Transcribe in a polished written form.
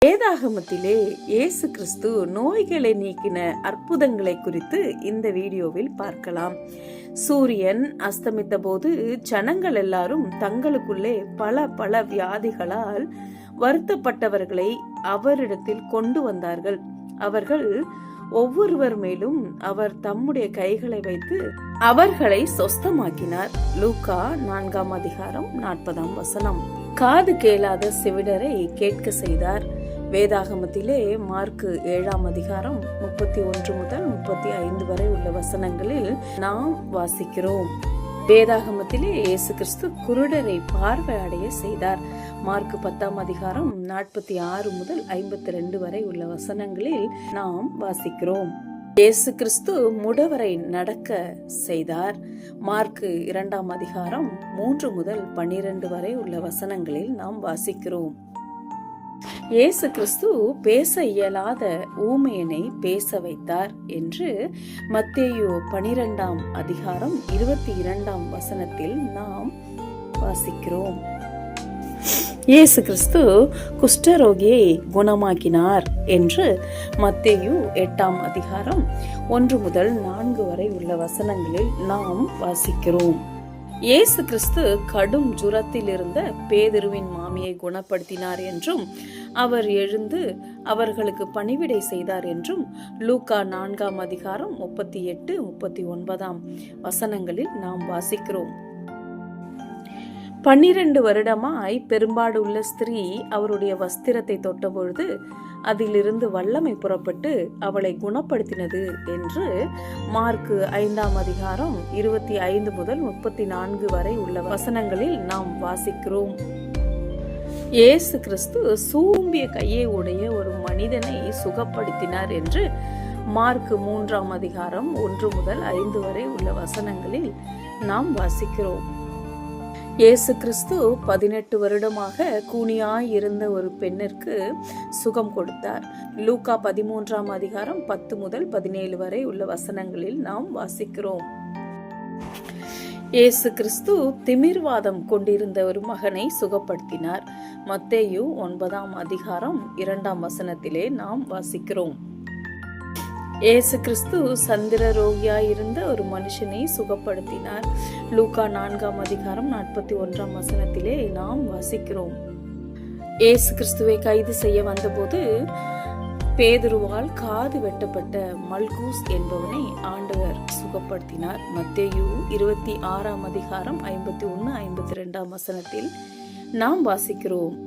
வேதாகமத்திலே இயேசு கிறிஸ்து நோய்களை நீக்கின அற்புதங்களை குறித்து இந்த வீடியோவில் பார்க்கலாம். சூரியன் அஸ்தமித்த போது ஜனங்கள் எல்லாரும் தங்களுக்குள்ளே பல வியாதிகளால் வருத்தப்பட்டவர்களை அவரிடத்தில் கொண்டு வந்தார்கள். அவர்கள் ஒவ்வொருவர் மேலும் அவர் தம்முடைய கைகளை வைத்து அவர்களை சொஸ்தமாக்கினார். லூக்கா 4 அதிகாரம் 40 காது கேளாத செவிடரை கேட்க செய்தார். வேதாகமத்திலே மார்க்கு 7 அதிகாரம் 31 முதல் 35 வரை உள்ள வசனங்களில் நாம் வாசிக்கிறோம். வேதாகமத்திலே இயேசு கிறிஸ்து குருடரை பார்வை அடைய செய்தார். மார்க்கு 10 அதிகாரம் 46 முதல் 52 வரை உள்ள வசனங்களில் நாம் வாசிக்கிறோம். இயேசு கிறிஸ்து முடவரை நடக்க செய்தார். மார்க்கு 2 அதிகாரம் 3 முதல் 12 வரை உள்ள வசனங்களில் நாம் வாசிக்கிறோம். இயேசு கிறிஸ்து பேச இயலாத ஊமையனை பேச வைத்தார் என்று மத்தேயு 12 அதிகாரம் 22 வசனத்தில் நாம் வாசிக்கிறோம். இயேசு கிறிஸ்து குஷ்டரோகியை குணமாக்கினார் என்று மத்தேயு 8 அதிகாரம் 1 முதல் 4 வரை உள்ள வசனங்களில் நாம் வாசிக்கிறோம். இயேசு கிறிஸ்து கடும் ஜுரத்தில் இருந்த பேதுருவின் மாமியை குணப்படுத்தினார் என்றும் அவர் எழுந்து அவர்களுக்கு பணிவிடை செய்தார் என்றும் லூக்கா 4 அதிகாரம் 38, 39 வசனங்களில் நாம் வாசிக்கிறோம். 12 வருடமாய் பெரும்பாடு உள்ள ஸ்திரீ அவருடைய வஸ்திரத்தை தொட்டபொழுது அதிலிருந்து வல்லமை புறப்பட்டு அவளை குணப்படுத்தினது என்று மார்க்கு 5 அதிகாரம் 25 முதல் 34 வரை உள்ள வசனங்களில் நாம் வாசிக்கிறோம். இயேசு கிறிஸ்து சூம்பிய கையை உடைய ஒரு மனிதனை சுகப்படுத்தினார் என்று மார்க்கு 3 அதிகாரம் 1 முதல் 5 வரை உள்ள வசனங்களில் நாம் வாசிக்கிறோம். இயேசு கிறிஸ்து 18 வருடமாக கூனியாய் இருந்த ஒரு பெண்ணிற்கு சுகம் கொடுத்தார். லூக்கா 13 அதிகாரம் 10 முதல் 17 வரை உள்ள வசனங்களில் நாம் வாசிக்கிறோம். இயேசு கிறிஸ்து திமிர்வாதம் கொண்டிருந்த ஒரு மகனை சுகப்படுத்தினார். மத்தேயு 9 அதிகாரம் 2 வசனத்திலே நாம் வாசிக்கிறோம். இயேசு கிறிஸ்து சந்திர ரோகியாயிருந்த ஒரு மனுஷனை சுகப்படுத்தினார். லூக்கா 4 அதிகாரம் 41 வசனத்திலே நாம் வாசிக்கிறோம். இயேசு கிறிஸ்துவை கைது செய்ய வந்தபோது பேதுருவால் காது வெட்டப்பட்ட மல்கூஸ் என்பவனை ஆண்டவர் சுகப்படுத்தினார். மத்தேயு 26 அதிகாரம் 51, 52 வசனத்தில் நாம் வாசிக்கிறோம்.